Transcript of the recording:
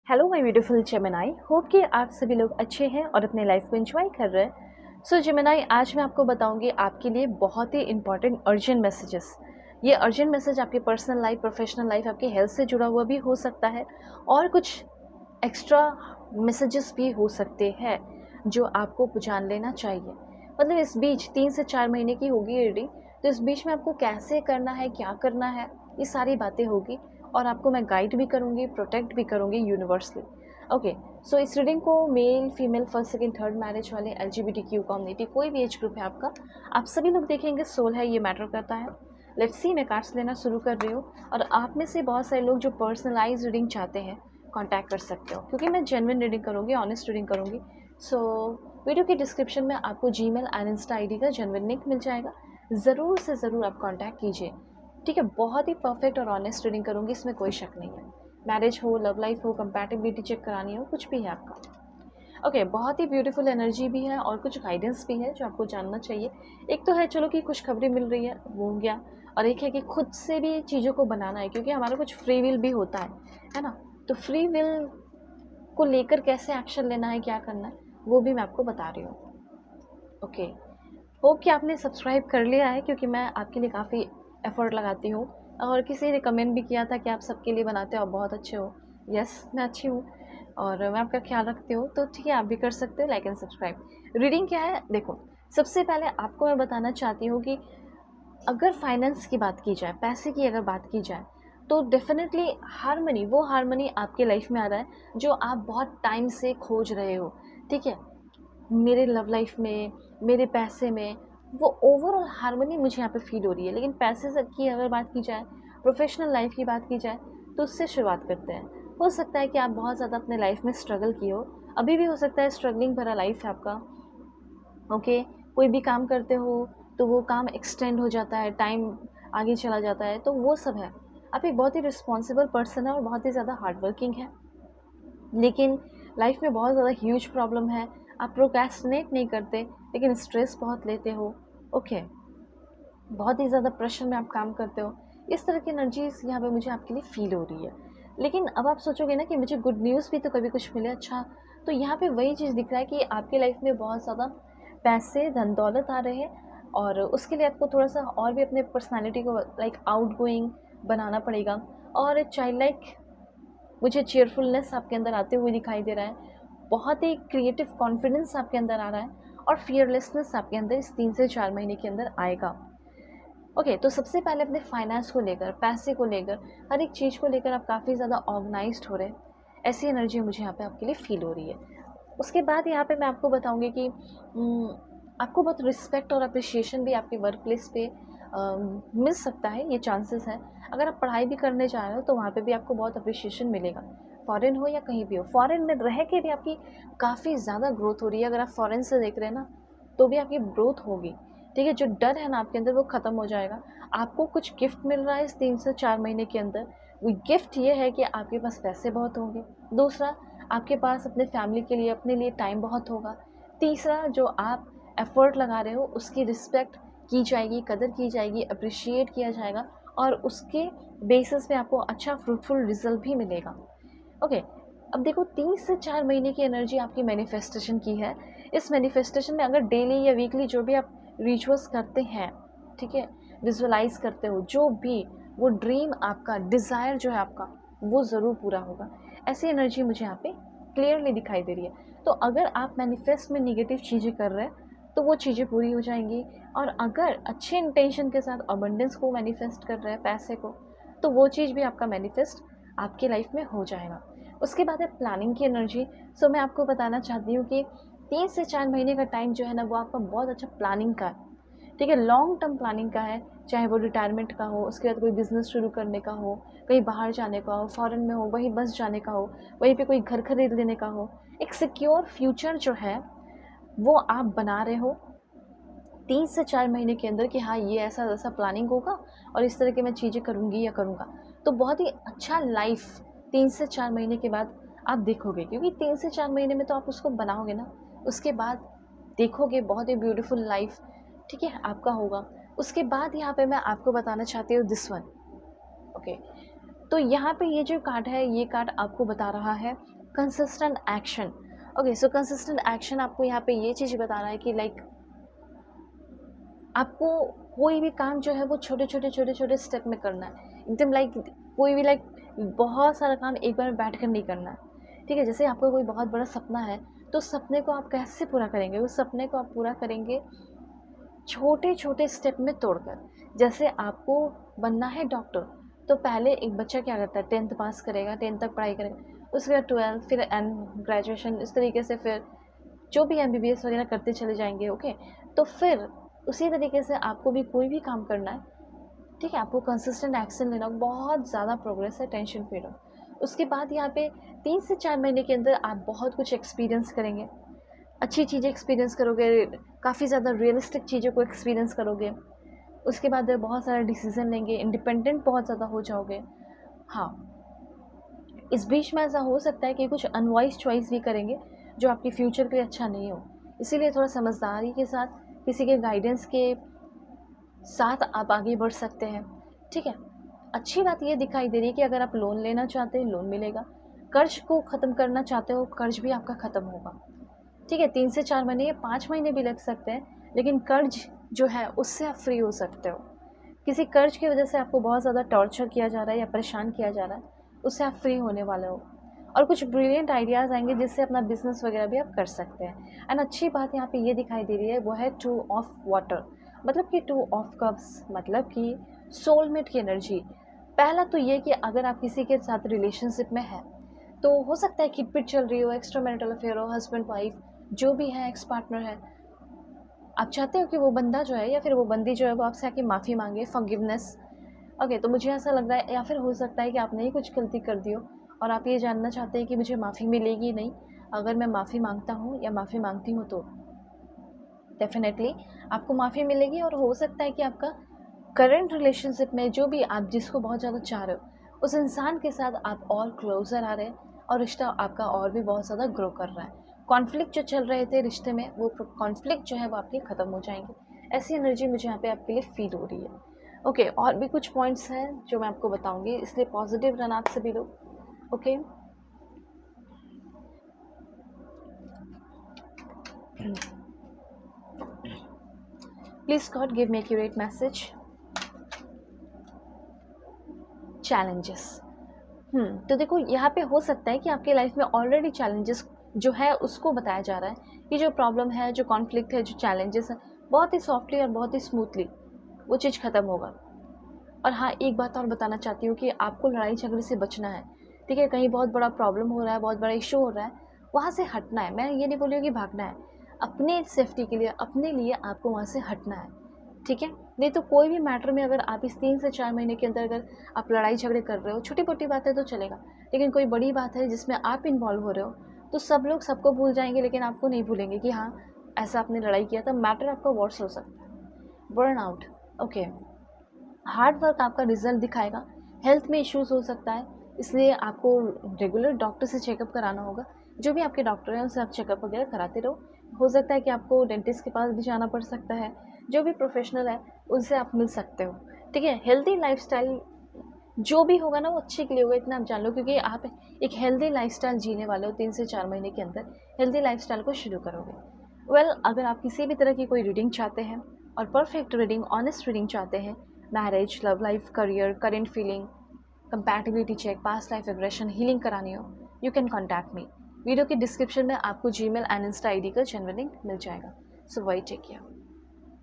Hello my beautiful Gemini, hope कि आप सभी लोग अच्छे हैं और अपने लाइफ को एंजॉय कर रहे हैं। सो जेमिनाई, आज मैं आपको बताऊंगी आपके लिए बहुत ही इंपॉर्टेंट अर्जेंट मैसेजेस। ये अर्जेंट मैसेज आपके पर्सनल लाइफ, प्रोफेशनल लाइफ, आपकी हेल्थ से जुड़ा हुआ भी हो सकता है और कुछ एक्स्ट्रा मैसेजेस भी हो सकते हैं जो आपको जान लेना चाहिए। मतलब इस बीच 3 से 4 महीने की होगी रीडिंग, तो इस बीच में आपको कैसे करना है, क्या करना है, ये सारी बातें होगी और आपको मैं गाइड भी करूँगी, प्रोटेक्ट भी करूँगी यूनिवर्सली। ओके, सो इस रीडिंग को male, female, first, second, third marriage वाले, LGBTQ कम्युनिटी, कोई भी एज ग्रुप है आपका, आप सभी लोग देखेंगे। सोल है, ये मैटर करता है। लेट्स सी, मैं कार्ड्स लेना शुरू कर रही हूँ और आप में से बहुत सारे लोग जो पर्सनलाइज रीडिंग चाहते हैं कांटेक्ट कर सकते हो, क्योंकि मैं जेन्युइन रीडिंग करूँगी, ऑनेस्ट रीडिंग करूँगी। सो वीडियो के डिस्क्रिप्शन में आपको जीमेल एंड इंस्टा आईडी का जेन्युइन लिंक मिल जाएगा। ज़रूर से ज़रूर आप कांटेक्ट कीजिए, ठीक है। बहुत ही परफेक्ट और ऑनेस्ट रीडिंग करूँगी, इसमें कोई शक नहीं है। मैरिज हो, लव लाइफ हो, कंपैटिबिलिटी चेक करानी हो, कुछ भी है आपका। ओके, बहुत ही ब्यूटीफुल एनर्जी भी है और कुछ गाइडेंस भी है जो आपको जानना चाहिए। एक तो है चलो कि खुशखबरी मिल रही है, वो हो गया, और एक है कि खुद से भी चीज़ों को बनाना है, क्योंकि हमारा कुछ फ्री विल भी होता है ना। तो फ्री विल को लेकर कैसे एक्शन लेना है, क्या करना है, वो भी मैं आपको बता रही हूँ। ओके, होप कि आपने सब्सक्राइब कर लिया है, क्योंकि मैं आपके लिए काफ़ी एफ़र्ट लगाती हूँ और किसी ने कमेंट भी किया था कि आप सबके लिए बनाते हो, आप बहुत अच्छे हो। यस, मैं अच्छी हूँ और मैं आपका ख्याल रखती हूँ, तो ठीक है, आप भी कर सकते हो लाइक एंड सब्सक्राइब। रीडिंग क्या है देखो, सबसे पहले आपको मैं बताना चाहती हूँ कि अगर फाइनेंस की बात की जाए, पैसे की अगर बात की जाए, तो डेफिनेटली हारमनी, वो हारमनी आपके लाइफ में आ रहा है जो आप बहुत टाइम से खोज रहे हो, ठीक है। मेरे लव लाइफ में, मेरे पैसे में, वो ओवरऑल हार्मनी मुझे यहाँ पे फील हो रही है। लेकिन पैसे से की अगर बात की जाए, प्रोफेशनल लाइफ की बात की जाए, तो उससे शुरुआत करते हैं। हो सकता है कि आप बहुत ज़्यादा अपने लाइफ में स्ट्रगल किए हो, अभी भी हो सकता है स्ट्रगलिंग भरा लाइफ है आपका। ओके, कोई भी काम करते हो तो वो काम एक्सटेंड हो जाता है, टाइम आगे चला जाता है, तो वो सब है। आप एक बहुत ही रिस्पॉन्सिबल पर्सन है और बहुत ही ज़्यादा हार्ड वर्किंग है, लेकिन लाइफ में बहुत ज़्यादा ह्यूज प्रॉब्लम है। आप प्रोक्रेस्टिनेट नहीं करते, लेकिन स्ट्रेस बहुत लेते हो। ओके, बहुत ही ज़्यादा प्रेशर में आप काम करते हो। इस तरह की एनर्जीज यहाँ पे मुझे आपके लिए फील हो रही है। लेकिन अब आप सोचोगे ना कि मुझे गुड न्यूज़ भी तो कभी कुछ मिले। अच्छा, तो यहाँ पे वही चीज़ दिख रहा है कि आपके लाइफ में बहुत ज़्यादा पैसे, धन दौलत आ रहे हैं और उसके लिए आपको थोड़ा सा और भी अपने पर्सनैलिटी को लाइक आउट गोइंग बनाना पड़ेगा। और चाइल्ड लाइक मुझे चीयरफुलनेस आपके अंदर आते हुए दिखाई दे रहा है। बहुत ही क्रिएटिव कॉन्फिडेंस आपके अंदर आ रहा है और फियरलेसनेस आपके अंदर इस 3 से 4 महीने के अंदर आएगा। ओके, तो सबसे पहले अपने फाइनेंस को लेकर, पैसे को लेकर, हर एक चीज़ को लेकर आप काफ़ी ज़्यादा ऑर्गेनाइज्ड हो रहे हैं। ऐसी एनर्जी मुझे यहाँ पे आपके लिए फील हो रही है। उसके बाद यहाँ पे मैं आपको बताऊँगी कि आपको बहुत रिस्पेक्ट और अप्रिशिएशन भी आपके वर्क प्लेस पे मिल सकता है, ये चांसेस हैं। अगर आप पढ़ाई भी करने जा रहे हो तो वहाँ पे भी आपको बहुत अप्रिशिएशन मिलेगा, फॉरेन हो या कहीं भी हो। फॉरेन में रह के भी आपकी काफ़ी ज़्यादा ग्रोथ हो रही है। अगर आप फॉरेन से देख रहे हैं ना, तो भी आपकी ग्रोथ होगी, ठीक है। जो डर है ना आपके अंदर, वो ख़त्म हो जाएगा। आपको कुछ गिफ्ट मिल रहा है इस 3 से 4 महीने के अंदर। वो गिफ्ट ये है कि आपके पास पैसे बहुत होंगे। दूसरा, आपके पास अपने फैमिली के लिए, अपने लिए टाइम बहुत होगा। तीसरा, जो आप एफ़र्ट लगा रहे हो उसकी रिस्पेक्ट की जाएगी, कदर की जाएगी, अप्रिशिएट किया जाएगा और उसके बेसिस पे आपको अच्छा फ्रूटफुल रिजल्ट भी मिलेगा। ओके, अब देखो 3 से 4 महीने की एनर्जी आपकी मैनिफेस्टेशन की है। इस मैनिफेस्टेशन में अगर डेली या वीकली जो भी आप रिचुअल्स करते हैं, ठीक है, विजुअलाइज करते हो, जो भी वो ड्रीम आपका, डिज़ायर जो है आपका, वो ज़रूर पूरा होगा। ऐसी एनर्जी मुझे यहाँ पे क्लियरली दिखाई दे रही है। तो अगर आप मैनिफेस्ट में निगेटिव चीज़ें कर रहे हैं तो वो चीज़ें पूरी हो जाएंगी, और अगर अच्छे इंटेंशन के साथ अबंडेंस को मैनिफेस्ट कर रहे हैं, पैसे को, तो वो चीज़ भी आपका मैनिफेस्ट आपके लाइफ में हो जाएगा। उसके बाद है प्लानिंग की एनर्जी। सो मैं आपको बताना चाहती हूँ कि 3 से 4 महीने का टाइम जो है ना, वो आपका बहुत अच्छा प्लानिंग का है, ठीक है। लॉन्ग टर्म प्लानिंग का है, चाहे वो रिटायरमेंट का हो, उसके बाद कोई बिज़नेस शुरू करने का हो, कहीं बाहर जाने का हो, फॉरेन में हो, वहीं बस जाने का हो, वहीं पे कोई घर खरीद लेने का हो। एक सिक्योर फ्यूचर जो है वो आप बना रहे हो 3 से 4 महीने के अंदर कि हाँ, ये ऐसा ऐसा प्लानिंग होगा और इस तरह की मैं चीज़ें करूँगी या करूँगा। तो बहुत ही अच्छा लाइफ 3 से 4 महीने के बाद आप देखोगे, क्योंकि 3 से 4 महीने में तो आप उसको बनाओगे ना, उसके बाद देखोगे बहुत ही ब्यूटीफुल लाइफ, ठीक है, आपका होगा। उसके बाद यहाँ पे मैं आपको बताना चाहती हूँ दिस वन। ओके, तो यहाँ पे ये जो कार्ड है, ये कार्ड आपको बता रहा है कंसिस्टेंट एक्शन। ओके, सो कंसिस्टेंट एक्शन आपको यहाँ पे ये चीज़ बता रहा है कि लाइक आपको कोई भी काम जो है वो छोटे छोटे स्टेप में करना है, एकदम लाइक कोई भी लाइक बहुत सारा काम एक बार में बैठ कर नहीं करना है। ठीक है, जैसे आपका कोई बहुत बड़ा सपना है तो सपने को आप कैसे पूरा करेंगे, उस सपने को आप पूरा करेंगे छोटे छोटे स्टेप में तोड़कर। जैसे आपको बनना है डॉक्टर, तो पहले एक बच्चा क्या करता है, 10th पास करेगा, 10th तक पढ़ाई करेगा, उसके बाद 12 फिर एंड ग्रेजुएशन, इस तरीके से फिर जो भी MBBS वगैरह करते चले जाएंगे। ओके, तो फिर उसी तरीके से आपको भी कोई भी काम करना है। ठीक है, आपको कंसिस्टेंट एक्शन लेना, बहुत ज़्यादा प्रोग्रेस है, टेंशन फ्री रहो। उसके बाद यहाँ पे 3 से 4 महीने के अंदर आप बहुत कुछ एक्सपीरियंस करेंगे, अच्छी चीज़ें एक्सपीरियंस करोगे, काफ़ी ज़्यादा रियलिस्टिक चीज़ों को एक्सपीरियंस करोगे। उसके बाद बहुत सारा डिसीज़न लेंगे, इंडिपेंडेंट बहुत ज़्यादा हो जाओगे। हाँ, इस बीच में ऐसा हो सकता है कि कुछ अनवाइज चॉइस भी करेंगे जो आपके फ्यूचर के लिए अच्छा नहीं हो, इसीलिए थोड़ा समझदारी के साथ किसी के गाइडेंस के साथ आप आगे बढ़ सकते हैं। ठीक है, अच्छी बात ये दिखाई दे रही है कि अगर आप लोन लेना चाहते हैं, लोन मिलेगा। कर्ज को ख़त्म करना चाहते हो, कर्ज भी आपका ख़त्म होगा। ठीक है, 3 से 4 महीने या 5 महीने भी लग सकते हैं, लेकिन कर्ज जो है उससे आप फ्री हो सकते हो। किसी कर्ज की वजह से आपको बहुत ज़्यादा टॉर्चर किया जा रहा है या परेशान किया जा रहा है, उससे आप फ्री होने वाले हो। और कुछ ब्रिलियंट आइडियाज़ आएंगे जिससे अपना बिजनेस वगैरह भी आप कर सकते हैं। एंड अच्छी बात यहाँ पे ये दिखाई दे रही है, वो है 2 ऑफ वाटर, मतलब कि 2 ऑफ कप्स, मतलब कि सोलमेट की एनर्जी। पहला तो ये कि अगर आप किसी के साथ रिलेशनशिप में है तो हो सकता है खिटपिट चल रही हो, एक्स्ट्रा मैरिटल अफेयर हो, हस्बैंड वाइफ जो भी है, एक्स पार्टनर है, आप चाहते हो कि वो बंदा जो है या फिर वो बंदी जो है वो आपसे आके माफ़ी मांगे, फॉरगिवनेस। ओके, तो मुझे ऐसा लग रहा है, या फिर हो सकता है कि आपने ही कुछ गलती कर दी हो और आप ये जानना चाहते हैं कि मुझे माफ़ी मिलेगी नहीं, अगर मैं माफ़ी मांगता हूँ या माफ़ी मांगती हूँ तो डेफिनेटली आपको माफ़ी मिलेगी। और हो सकता है कि आपका करंट रिलेशनशिप में जो भी आप जिसको बहुत ज़्यादा चाह रहे हो, उस इंसान के साथ आप और क्लोज़र आ रहे हैं और रिश्ता आपका और भी बहुत ज़्यादा ग्रो कर रहा है। कॉन्फ्लिक्ट जो चल रहे थे रिश्ते में, वो कॉन्फ्लिक्ट जो है वो आपके ख़त्म हो जाएंगे। ऐसी एनर्जी मुझे यहाँ पे आपके लिए फील हो रही है। ओके, और भी कुछ पॉइंट्स हैं जो मैं आपको बताऊंगी, इसलिए पॉजिटिव रहना आप सभी लोग। Okay, please God give me accurate message. Challenges, तो देखो यहाँ पे हो सकता है कि आपके लाइफ में ऑलरेडी चैलेंजेस जो है उसको बताया जा रहा है कि जो प्रॉब्लम है, जो कॉन्फ्लिक्ट है, जो चैलेंजेस है, बहुत ही सॉफ्टली और बहुत ही स्मूथली वो चीज़ ख़त्म होगा। और हाँ, एक बात और बताना चाहती हूँ कि आपको लड़ाई झगड़े से बचना है। ठीक है, कहीं बहुत बड़ा प्रॉब्लम हो रहा है, बहुत बड़ा इशू हो रहा है, वहाँ से हटना है। मैं ये नहीं बोल रही हूँ कि भागना है, अपने सेफ्टी के लिए, अपने लिए आपको वहाँ से हटना है। ठीक है, नहीं तो कोई भी मैटर में अगर आप इस 3 से 4 महीने के अंदर अगर आप लड़ाई झगड़े कर रहे हो, छोटी मोटी बातें तो चलेगा, लेकिन कोई बड़ी बात है जिसमें आप इन्वॉल्व हो रहे हो, तो सब लोग सबको भूल जाएंगे लेकिन आपको नहीं भूलेंगे कि हाँ, ऐसा आपने लड़ाई किया था। मैटर आपका वर्स हो सकता है, burn out. Okay, hard work आपका रिजल्ट दिखाएगा। हेल्थ में इश्यूज हो सकता है, इसलिए आपको रेगुलर डॉक्टर से चेकअप कराना होगा। जो भी आपके डॉक्टर हैं उनसे आप चेकअप वगैरह कराते रहो। हो सकता है कि आपको डेंटिस्ट के पास भी जाना पड़ सकता है, जो भी प्रोफेशनल है उनसे आप मिल सकते हो। ठीक है, हेल्दी लाइफस्टाइल जो भी होगा ना वो अच्छे के लिए होगा, इतना आप जान लो, क्योंकि आप एक हेल्दी लाइफस्टाइल जीने वाले हो। 3 से 4 महीने के अंदर हेल्दी लाइफस्टाइल को शुरू करोगे। अगर आप किसी भी तरह की कोई रीडिंग चाहते हैं और परफेक्ट रीडिंग, ऑनेस्ट रीडिंग चाहते हैं, marriage, love life, career, current feeling, compatibility check, past life regression, healing करानी हो, you can contact me. Video के डिस्क्रिप्शन में आपको जीमेल एंड इंस्टा ID का जेन्युइन लिंक मिल जाएगा। So why take care.